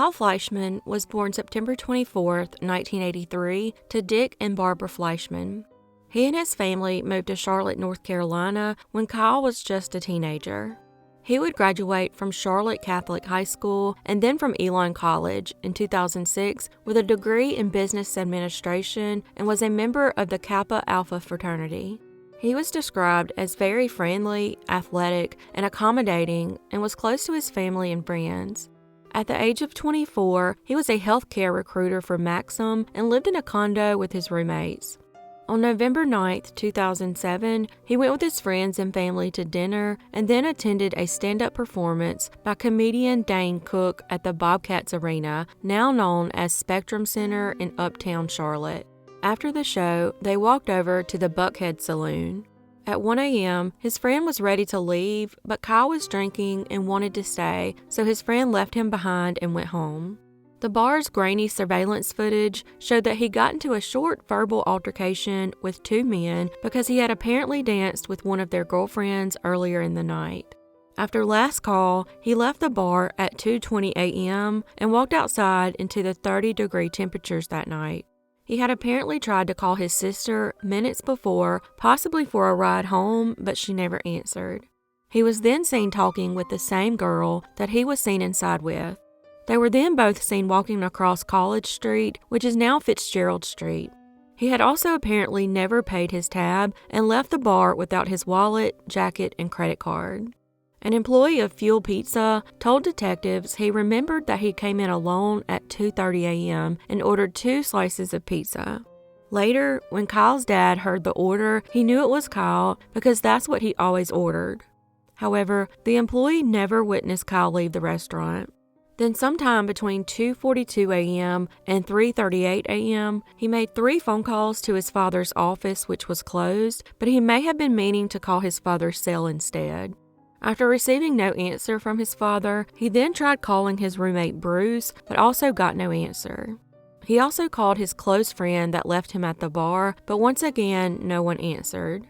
Kyle Fleischmann was born September 24, 1983, to Dick and Barbara Fleischmann. He and his family moved to Charlotte, North Carolina when Kyle was just a teenager. He would graduate from Charlotte Catholic High School and then from Elaine College in 2006 with a degree in business administration and was a member of the Kappa Alpha fraternity. He was described as very friendly, athletic, and accommodating and was close to his family and friends. At the age of 24, he was a healthcare recruiter for Maxim and lived in a condo with his roommates. On November 9, 2007, he went with his friends and family to dinner and then attended a stand-up performance by comedian Dane Cook at the Bobcats Arena, now known as Spectrum Center in Uptown Charlotte. After the show, they walked over to the Buckhead Saloon. At 1 a.m., his friend was ready to leave, but Kyle was drinking and wanted to stay, so his friend left him behind and went home. The bar's grainy surveillance footage showed that he got into a short verbal altercation with two men because he had apparently danced with one of their girlfriends earlier in the night. After last call, he left the bar at 2:20 a.m. and walked outside into the 30-degree temperatures that night. He had apparently tried to call his sister minutes before, possibly for a ride home, but she never answered. He was then seen talking with the same girl that he was seen inside with. They were then both seen walking across College Street, which is now Fitzgerald Street. He had also apparently never paid his tab and left the bar without his wallet, jacket, and credit card. An employee of Fuel Pizza told detectives he remembered that he came in alone at 2:30 a.m. and ordered 2 slices of pizza. Later, when Kyle's dad heard the order, he knew it was Kyle because that's what he always ordered. However, the employee never witnessed Kyle leave the restaurant. Then sometime between 2:42 a.m. and 3:38 a.m., he made 3 phone calls to his father's office, which was closed, but he may have been meaning to call his father's cell instead. After receiving no answer from his father, he then tried calling his roommate Bruce, but also got no answer. He also called his close friend that left him at the bar, but once again, no one answered.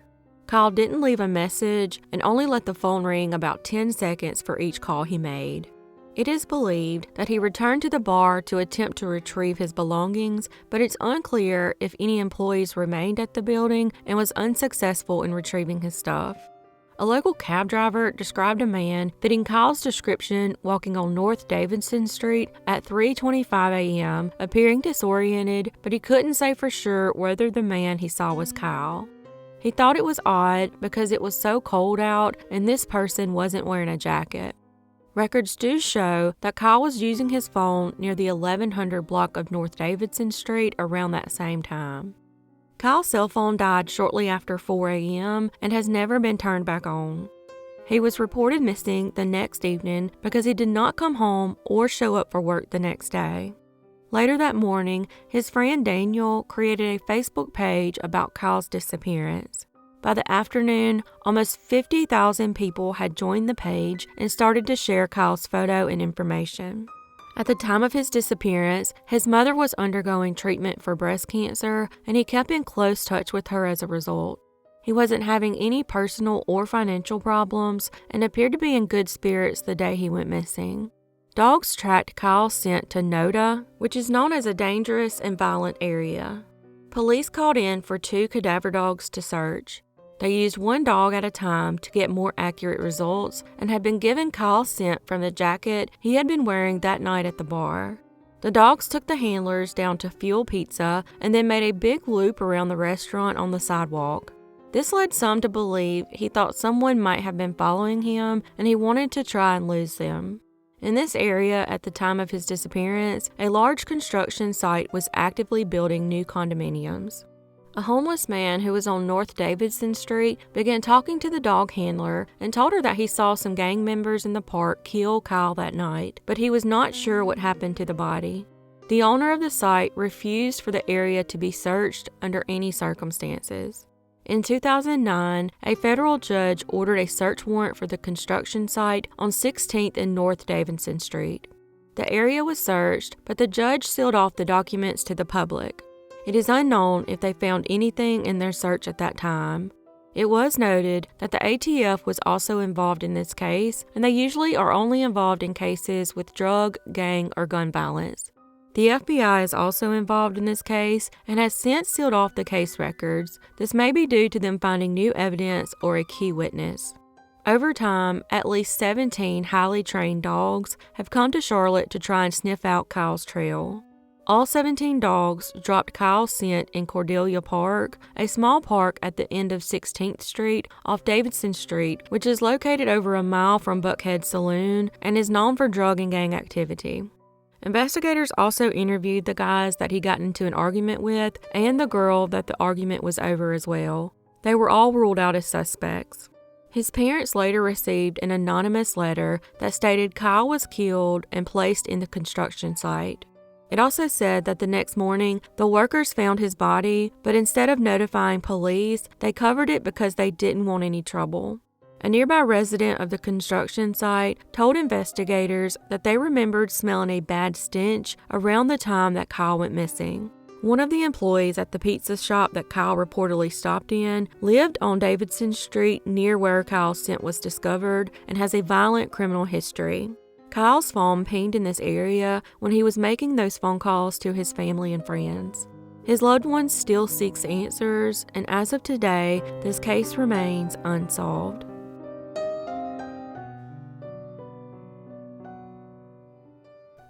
Kyle didn't leave a message and only let the phone ring about 10 seconds for each call he made. It is believed that he returned to the bar to attempt to retrieve his belongings, but it's unclear if any employees remained at the building and was unsuccessful in retrieving his stuff. A local cab driver described a man fitting Kyle's description walking on North Davidson Street at 3:25 a.m., appearing disoriented, but he couldn't say for sure whether the man he saw was Kyle. He thought it was odd because it was so cold out and this person wasn't wearing a jacket. Records do show that Kyle was using his phone near the 1100 block of North Davidson Street around that same time. Kyle's cell phone died shortly after 4 a.m. and has never been turned back on. He was reported missing the next evening because he did not come home or show up for work the next day. Later that morning, his friend Daniel created a Facebook page about Kyle's disappearance. By the afternoon, almost 50,000 people had joined the page and started to share Kyle's photo and information. At the time of his disappearance, his mother was undergoing treatment for breast cancer, and he kept in close touch with her as a result. He wasn't having any personal or financial problems and appeared to be in good spirits the day he went missing. Dogs tracked Kyle's scent to Noda, which is known as a dangerous and violent area. Police called in for 2 cadaver dogs to search. They used 1 dog at a time to get more accurate results and had been given Kyle's scent from the jacket he had been wearing that night at the bar. The dogs took the handlers down to Fuel Pizza and then made a big loop around the restaurant on the sidewalk. This led some to believe he thought someone might have been following him and he wanted to try and lose them. In this area, at the time of his disappearance, a large construction site was actively building new condominiums. A homeless man who was on North Davidson Street began talking to the dog handler and told her that he saw some gang members in the park kill Kyle that night, but he was not sure what happened to the body. The owner of the site refused for the area to be searched under any circumstances. In 2009, a federal judge ordered a search warrant for the construction site on 16th and North Davidson Street. The area was searched, but the judge sealed off the documents to the public. It is unknown if they found anything in their search at that time. It was noted that the ATF was also involved in this case, and they usually are only involved in cases with drug, gang, or gun violence. The FBI is also involved in this case and has since sealed off the case records. This may be due to them finding new evidence or a key witness. Over time, at least 17 highly trained dogs have come to Charlotte to try and sniff out Kyle's trail. All 17 dogs dropped Kyle's scent in Cordelia Park, a small park at the end of 16th Street off Davidson Street, which is located over a mile from Buckhead Saloon and is known for drug and gang activity. Investigators also interviewed the guys that he got into an argument with and the girl that the argument was over as well. They were all ruled out as suspects. His parents later received an anonymous letter that stated Kyle was killed and placed in the construction site. It also said that the next morning, the workers found his body, but instead of notifying police, they covered it because they didn't want any trouble. A nearby resident of the construction site told investigators that they remembered smelling a bad stench around the time that Kyle went missing. One of the employees at the pizza shop that Kyle reportedly stopped in lived on Davidson Street near where Kyle's scent was discovered and has a violent criminal history. Kyle's phone pinged in this area when he was making those phone calls to his family and friends. His loved one still seeks answers, and as of today, this case remains unsolved.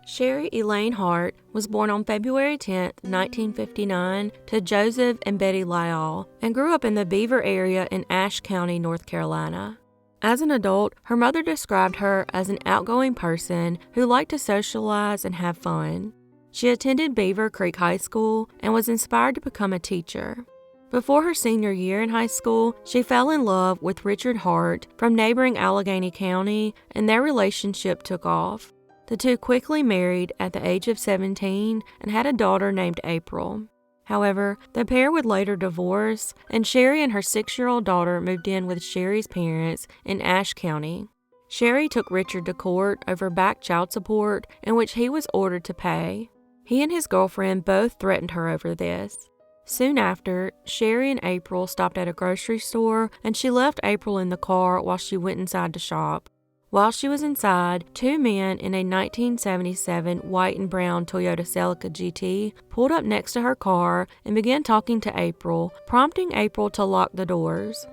Sherry Elaine Hart was born on February 10, 1959, to Joseph and Betty Lyall, and grew up in the Beaver area in Ashe County, North Carolina. As an adult, her mother described her as an outgoing person who liked to socialize and have fun. She attended Beaver Creek High School and was inspired to become a teacher. Before her senior year in high school, she fell in love with Richard Hart from neighboring Allegheny County, and their relationship took off. The two quickly married at the age of 17 and had a daughter named April. However, the pair would later divorce, and Sherry and her 6-year-old daughter moved in with Sherry's parents in Ashe County. Sherry took Richard to court over back child support, in which he was ordered to pay. He and his girlfriend both threatened her over this. Soon after, Sherry and April stopped at a grocery store, and she left April in the car while she went inside to shop. While she was inside, two men in a 1977 white and brown Toyota Celica GT pulled up next to her car and began talking to April, prompting April to lock the doors.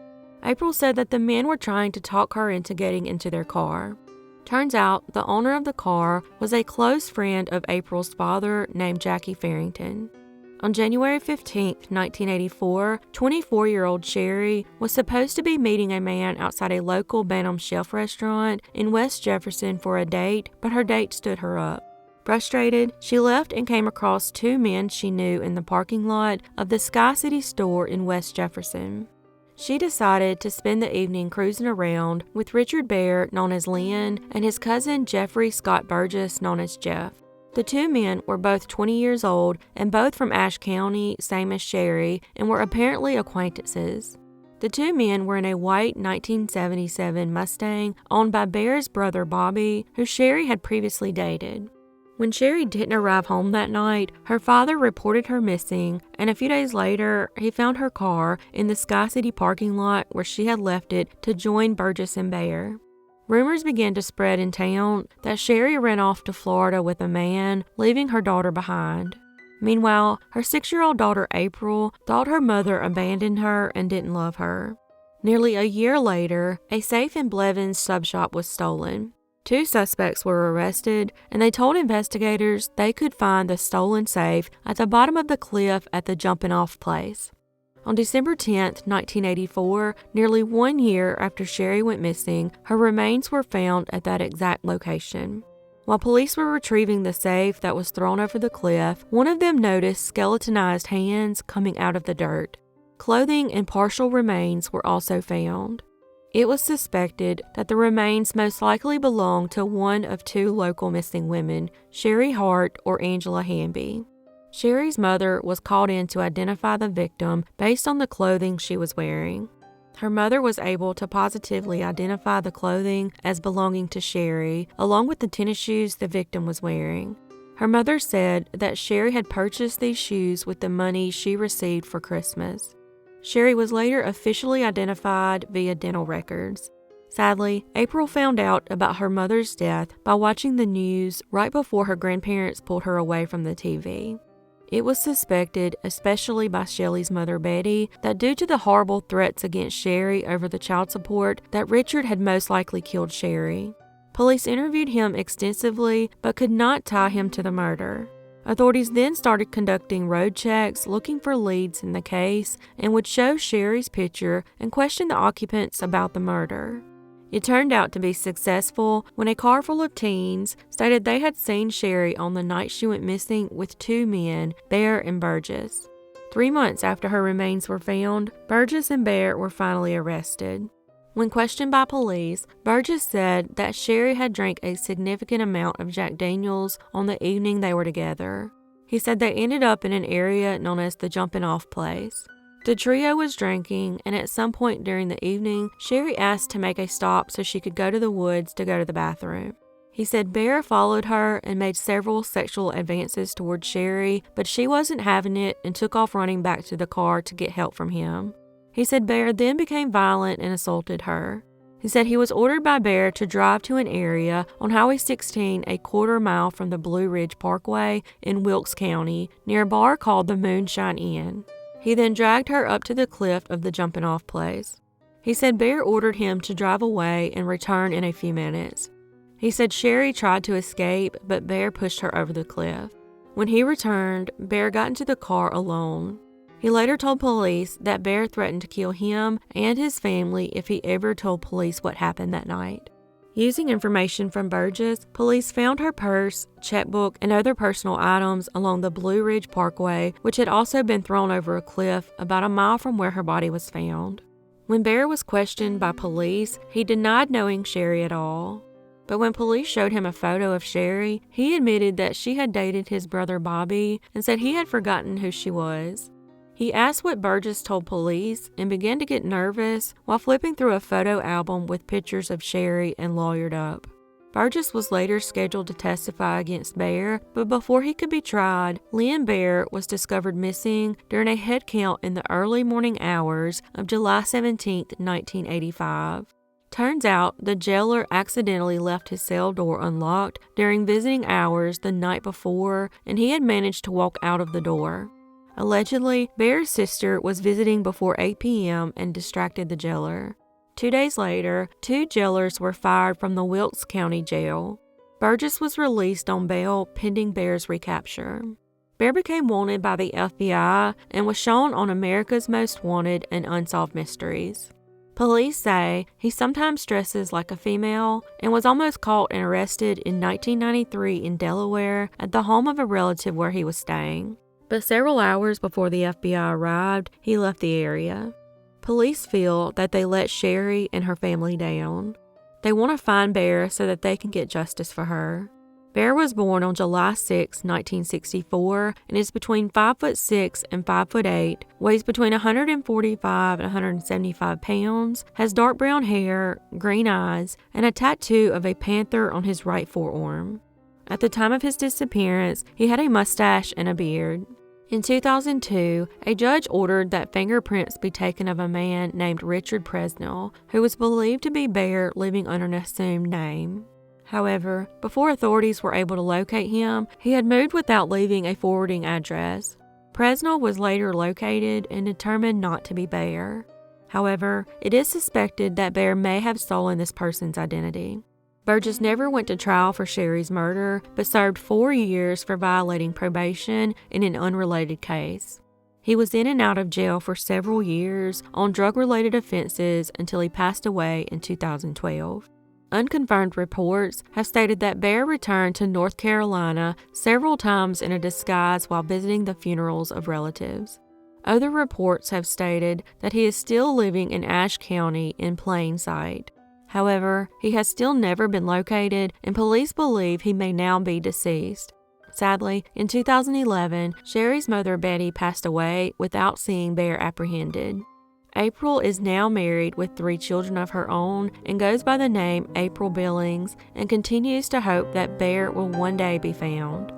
April said that the men were trying to talk her into getting into their car. Turns out, the owner of the car was a close friend of April's father named Jackie Farrington. On January 15, 1984, 24-year-old Sherry was supposed to be meeting a man outside a local Bantam Chef restaurant in West Jefferson for a date, but her date stood her up. Frustrated, she left and came across two men she knew in the parking lot of the Sky City store in West Jefferson. She decided to spend the evening cruising around with Richard Bear, known as Lynn, and his cousin Jeffrey Scott Burgess, known as Jeff. The two men were both 20 years old and both from Ashe County, same as Sherry, and were apparently acquaintances. The two men were in a white 1977 Mustang owned by Bear's brother Bobby, who Sherry had previously dated. When Sherry didn't arrive home that night, her father reported her missing, and a few days later, he found her car in the Sky City parking lot where she had left it to join Burgess and Bear. Rumors began to spread in town that Sherry ran off to Florida with a man, leaving her daughter behind. Meanwhile, her 6-year-old daughter April thought her mother abandoned her and didn't love her. Nearly a year later, a safe in Blevins sub shop was stolen. 2 suspects were arrested, and they told investigators they could find the stolen safe at the bottom of the cliff at the jumping-off place. On December 10, 1984, nearly 1 year after Sherry went missing, her remains were found at that exact location. While police were retrieving the safe that was thrown over the cliff, one of them noticed skeletonized hands coming out of the dirt. Clothing and partial remains were also found. It was suspected that the remains most likely belonged to one of 2 local missing women, Sherry Hart or Angela Hamby. Sherry's mother was called in to identify the victim based on the clothing she was wearing. Her mother was able to positively identify the clothing as belonging to Sherry, along with the tennis shoes the victim was wearing. Her mother said that Sherry had purchased these shoes with the money she received for Christmas. Sherry was later officially identified via dental records. Sadly, April found out about her mother's death by watching the news right before her grandparents pulled her away from the TV. It was suspected, especially by Shelley's mother Betty, that due to the horrible threats against Sherry over the child support, that Richard had most likely killed Sherry. Police interviewed him extensively, but could not tie him to the murder. Authorities then started conducting road checks, looking for leads in the case, and would show Sherry's picture and question the occupants about the murder. It turned out to be successful when a car full of teens stated they had seen Sherry on the night she went missing with two men, Bear and Burgess. 3 months after her remains were found, Burgess and Bear were finally arrested. When questioned by police, Burgess said that Sherry had drank a significant amount of Jack Daniels on the evening they were together. He said they ended up in an area known as the jumping off place. The trio was drinking, and at some point during the evening, Sherry asked to make a stop so she could go to the woods to go to the bathroom. He said Bear followed her and made several sexual advances towards Sherry, but she wasn't having it and took off running back to the car to get help from him. He said Bear then became violent and assaulted her. He said he was ordered by Bear to drive to an area on Highway 16 a quarter mile from the Blue Ridge Parkway in Wilkes County near a bar called the Moonshine Inn. He then dragged her up to the cliff of the jumping off place. He said Bear ordered him to drive away and return in a few minutes. He said Sherry tried to escape, but Bear pushed her over the cliff. When he returned, Bear got into the car alone. He later told police that Bear threatened to kill him and his family if he ever told police what happened that night. Using information from Burgess, police found her purse, checkbook, and other personal items along the Blue Ridge Parkway, which had also been thrown over a cliff about a mile from where her body was found. When Bear was questioned by police, he denied knowing Sherry at all. But when police showed him a photo of Sherry, he admitted that she had dated his brother Bobby and said he had forgotten who she was. He asked what Burgess told police and began to get nervous while flipping through a photo album with pictures of Sherry and lawyered up. Burgess was later scheduled to testify against Bear, but before he could be tried, Lynn Bear was discovered missing during a head count in the early morning hours of July 17, 1985. Turns out, the jailer accidentally left his cell door unlocked during visiting hours the night before, and he had managed to walk out of the door. Allegedly, Bear's sister was visiting before 8 p.m. and distracted the jailer. 2 days later, 2 jailers were fired from the Wilkes County Jail. Burgess was released on bail pending Bear's recapture. Bear became wanted by the FBI and was shown on America's Most Wanted and Unsolved Mysteries. Police say he sometimes dresses like a female and was almost caught and arrested in 1993 in Delaware at the home of a relative where he was staying. But several hours before the FBI arrived, he left the area. Police feel that they let Sherry and her family down. They want to find Bear so that they can get justice for her. Bear was born on July 6, 1964, and is between 5'6" and 5'8", weighs between 145 and 175 pounds, has dark brown hair, green eyes, and a tattoo of a panther on his right forearm. At the time of his disappearance, he had a mustache and a beard. In 2002, a judge ordered that fingerprints be taken of a man named Richard Presnell, who was believed to be Bear living under an assumed name. However, before authorities were able to locate him, he had moved without leaving a forwarding address. Presnell was later located and determined not to be Bear. However, it is suspected that Bear may have stolen this person's identity. Burgess never went to trial for Sherry's murder, but served 4 years for violating probation in an unrelated case. He was in and out of jail for several years on drug-related offenses until he passed away in 2012. Unconfirmed reports have stated that Bear returned to North Carolina several times in a disguise while visiting the funerals of relatives. Other reports have stated that he is still living in Ashe County in plain sight. However, he has still never been located, and police believe he may now be deceased. Sadly, in 2011, Sherry's mother Betty passed away without seeing Bear apprehended. April is now married with 3 children of her own and goes by the name April Billings and continues to hope that Bear will one day be found.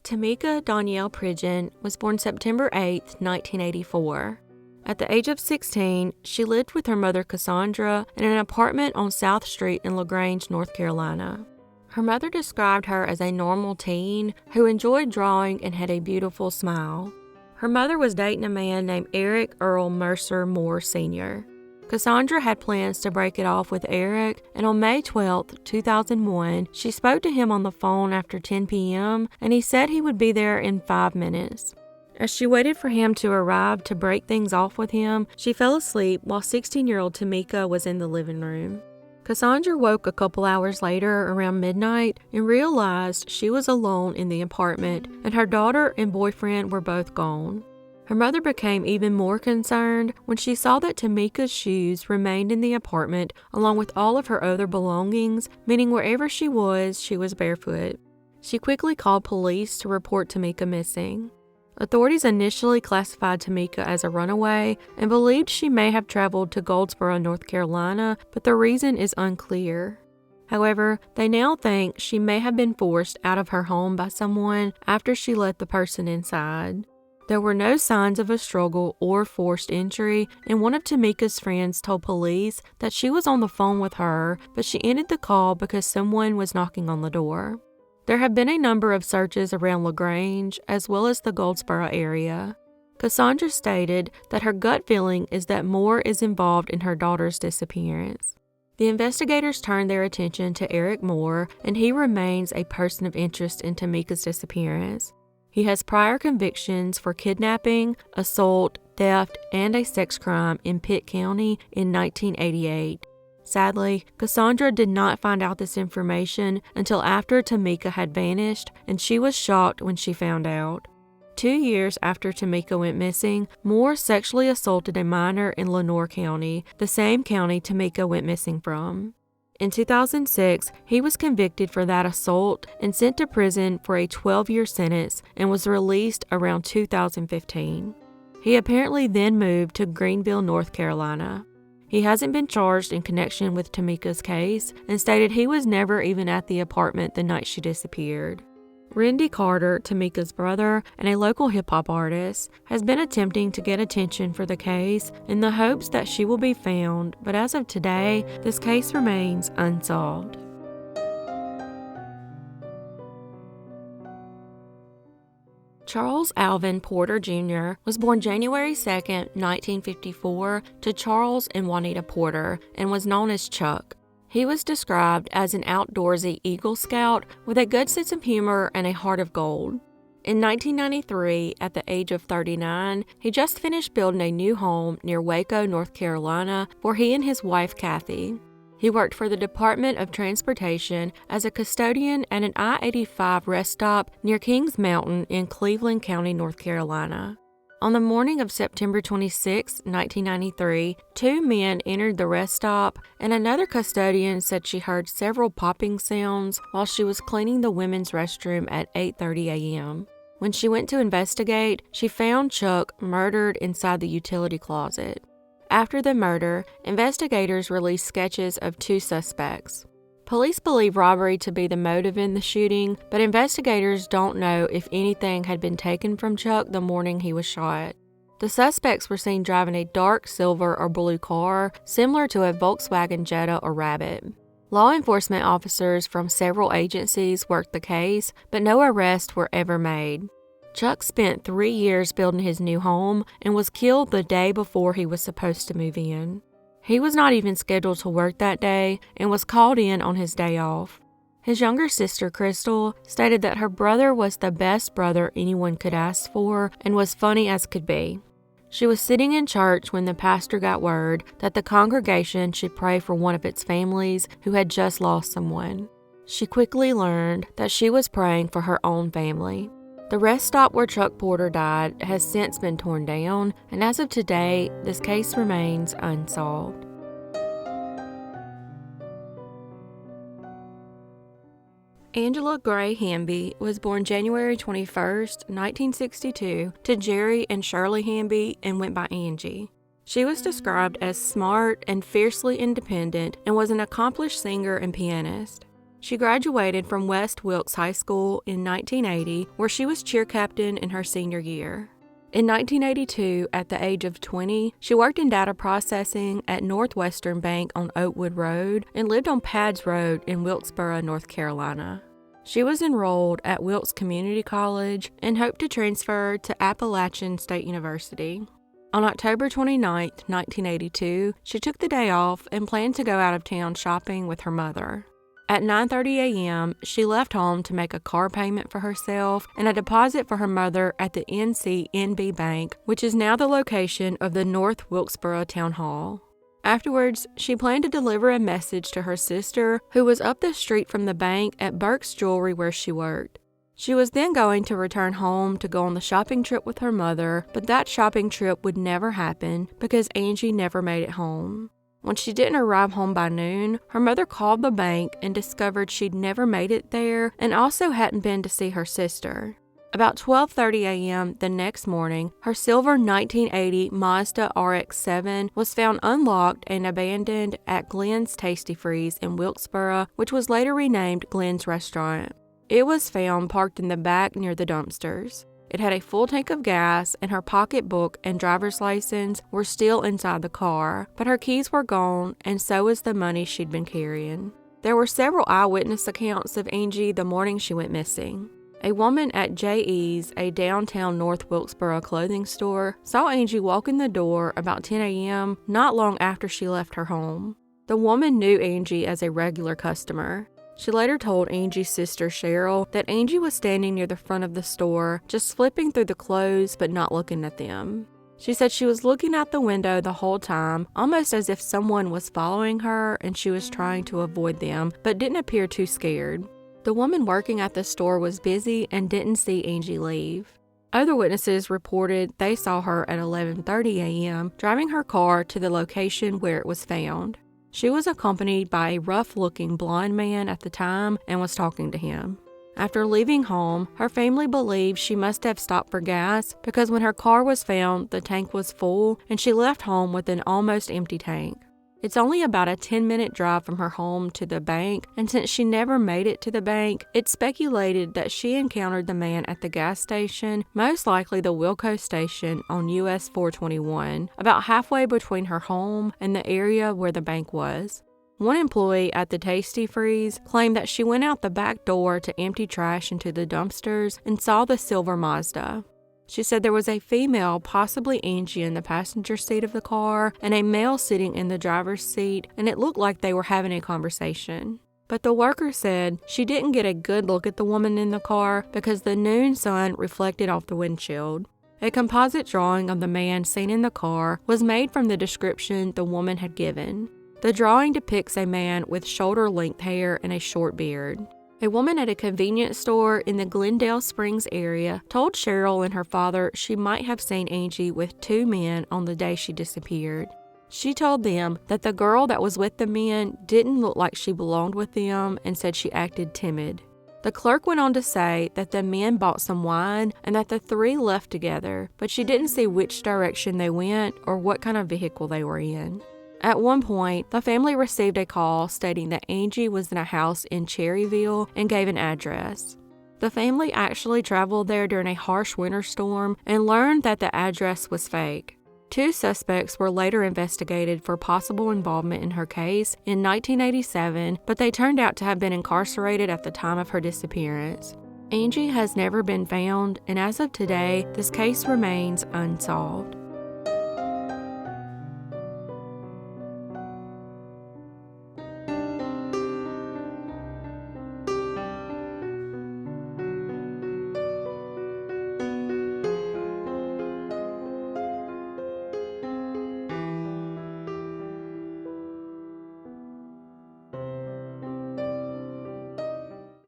Timeka Donyale Pridgen was born September 8, 1984. At the age of 16, she lived with her mother Cassandra in an apartment on South Street in LaGrange, North Carolina. Her mother described her as a normal teen who enjoyed drawing and had a beautiful smile. Her mother was dating a man named Eric Earl Mercer Moore Sr. Cassandra had plans to break it off with Eric, and on May 12, 2001, she spoke to him on the phone after 10 p.m., and he said he would be there in 5 minutes. As she waited for him to arrive to break things off with him, she fell asleep while 16-year-old Timeka was in the living room. Cassandra woke a couple hours later around midnight and realized she was alone in the apartment, and her daughter and boyfriend were both gone. Her mother became even more concerned when she saw that Timeka's shoes remained in the apartment along with all of her other belongings, meaning wherever she was barefoot. She quickly called police to report Timeka missing. Authorities initially classified Timeka as a runaway and believed she may have traveled to Goldsboro, North Carolina, but the reason is unclear. However, they now think she may have been forced out of her home by someone after she let the person inside. There were no signs of a struggle or forced entry, and one of Timeka's friends told police that she was on the phone with her, but she ended the call because someone was knocking on the door. There have been a number of searches around LaGrange, as well as the Goldsboro area. Cassandra stated that her gut feeling is that Moore is involved in her daughter's disappearance. The investigators turned their attention to Eric Moore, and he remains a person of interest in Timeka's disappearance. He has prior convictions for kidnapping, assault, theft, and a sex crime in Pitt County in 1988. Sadly, Cassandra did not find out this information until after Timeka had vanished, and she was shocked when she found out. 2 years after Timeka went missing, Moore sexually assaulted a minor in Lenoir County, the same county Timeka went missing from. In 2006, he was convicted for that assault and sent to prison for a 12-year sentence and was released around 2015. He apparently then moved to Greenville, North Carolina. He hasn't been charged in connection with Timeka's case and stated he was never even at the apartment the night she disappeared. Randy Carter, Timeka's brother and a local hip-hop artist, has been attempting to get attention for the case in the hopes that she will be found, but as of today, this case remains unsolved. Charles Alvin Porter Jr. was born January 2, 1954, to Charles and Juanita Porter and was known as Chuck. He was described as an outdoorsy Eagle Scout with a good sense of humor and a heart of gold. In 1993, at the age of 39, he just finished building a new home near Waco, North Carolina, for he and his wife, Kathy. He worked for the Department of Transportation as a custodian at an I-85 rest stop near Kings Mountain in Cleveland County, North Carolina. On the morning of September 26, 1993, 2 men entered the rest stop, and another custodian said she heard several popping sounds while she was cleaning the women's restroom at 8:30 a.m. When she went to investigate, she found Chuck murdered inside the utility closet. After the murder, investigators released sketches of 2 suspects. Police believe robbery to be the motive in the shooting, but investigators don't know if anything had been taken from Chuck the morning he was shot. The suspects were seen driving a dark silver or blue car, similar to a Volkswagen Jetta or Rabbit. Law enforcement officers from several agencies worked the case, but no arrests were ever made. Chuck spent 3 years building his new home and was killed the day before he was supposed to move in. He was not even scheduled to work that day and was called in on his day off. His younger sister, Crystal, stated that her brother was the best brother anyone could ask for and was funny as could be. She was sitting in church when the pastor got word that the congregation should pray for one of its families who had just lost someone. She quickly learned that she was praying for her own family. The rest stop where Chuck Porter died has since been torn down, and as of today, this case remains unsolved. Angela Gray Hamby was born January 21, 1962, to Jerry and Shirley Hamby and went by Angie. She was described as smart and fiercely independent and was an accomplished singer and pianist. She graduated from West Wilkes High School in 1980, where she was cheer captain in her senior year. In 1982, at the age of 20, she worked in data processing at Northwestern Bank on Oakwood Road and lived on Pads Road in Wilkesboro, North Carolina. She was enrolled at Wilkes Community College and hoped to transfer to Appalachian State University. On October 29, 1982, she took the day off and planned to go out of town shopping with her mother. At 9:30 a.m., she left home to make a car payment for herself and a deposit for her mother at the NCNB Bank, which is now the location of the North Wilkesboro Town Hall. Afterwards, she planned to deliver a message to her sister, who was up the street from the bank at Burke's Jewelry where she worked. She was then going to return home to go on the shopping trip with her mother, but that shopping trip would never happen because Angie never made it home. When she didn't arrive home by noon, her mother called the bank and discovered she'd never made it there and also hadn't been to see her sister. About 12:30 a.m. the next morning, her silver 1980 Mazda RX-7 was found unlocked and abandoned at Glenn's Tasty Freeze in Wilkesboro, which was later renamed Glenn's Restaurant. It was found parked in the back near the dumpsters. It had a full tank of gas, and her pocketbook and driver's license were still inside the car, but her keys were gone, and so was the money she'd been carrying. There were several eyewitness accounts of Angie the morning she went missing. A woman at J.E.'s, a downtown North Wilkesboro clothing store, saw Angie walk in the door about 10 a.m., not long after she left her home. The woman knew Angie as a regular customer. She later told Angie's sister Cheryl that Angie was standing near the front of the store, just flipping through the clothes but not looking at them. She said she was looking out the window the whole time, almost as if someone was following her and she was trying to avoid them, but didn't appear too scared. The woman working at the store was busy and didn't see Angie leave. Other witnesses reported they saw her at 11:30 a.m. driving her car to the location where it was found. She was accompanied by a rough-looking blonde man at the time and was talking to him. After leaving home, her family believed she must have stopped for gas because when her car was found, the tank was full and she left home with an almost empty tank. It's only about a 10-minute drive from her home to the bank, and since she never made it to the bank, it's speculated that she encountered the man at the gas station, most likely the Wilco station on US 421, about halfway between her home and the area where the bank was. One employee at the Tasty Freeze claimed that she went out the back door to empty trash into the dumpsters and saw the silver Mazda. She said there was a female, possibly Angie, in the passenger seat of the car and a male sitting in the driver's seat, and it looked like they were having a conversation. But the worker said she didn't get a good look at the woman in the car because the noon sun reflected off the windshield. A composite drawing of the man seen in the car was made from the description the woman had given. The drawing depicts a man with shoulder-length hair and a short beard. A woman at a convenience store in the Glendale Springs area told Cheryl and her father she might have seen Angie with two men on the day she disappeared. She told them that the girl that was with the men didn't look like she belonged with them and said she acted timid. The clerk went on to say that the men bought some wine and that the three left together, but she didn't see which direction they went or what kind of vehicle they were in. At one point, the family received a call stating that Angie was in a house in Cherryville and gave an address. The family actually traveled there during a harsh winter storm and learned that the address was fake. Two suspects were later investigated for possible involvement in her case in 1987, but they turned out to have been incarcerated at the time of her disappearance. Angie has never been found, and as of today, this case remains unsolved.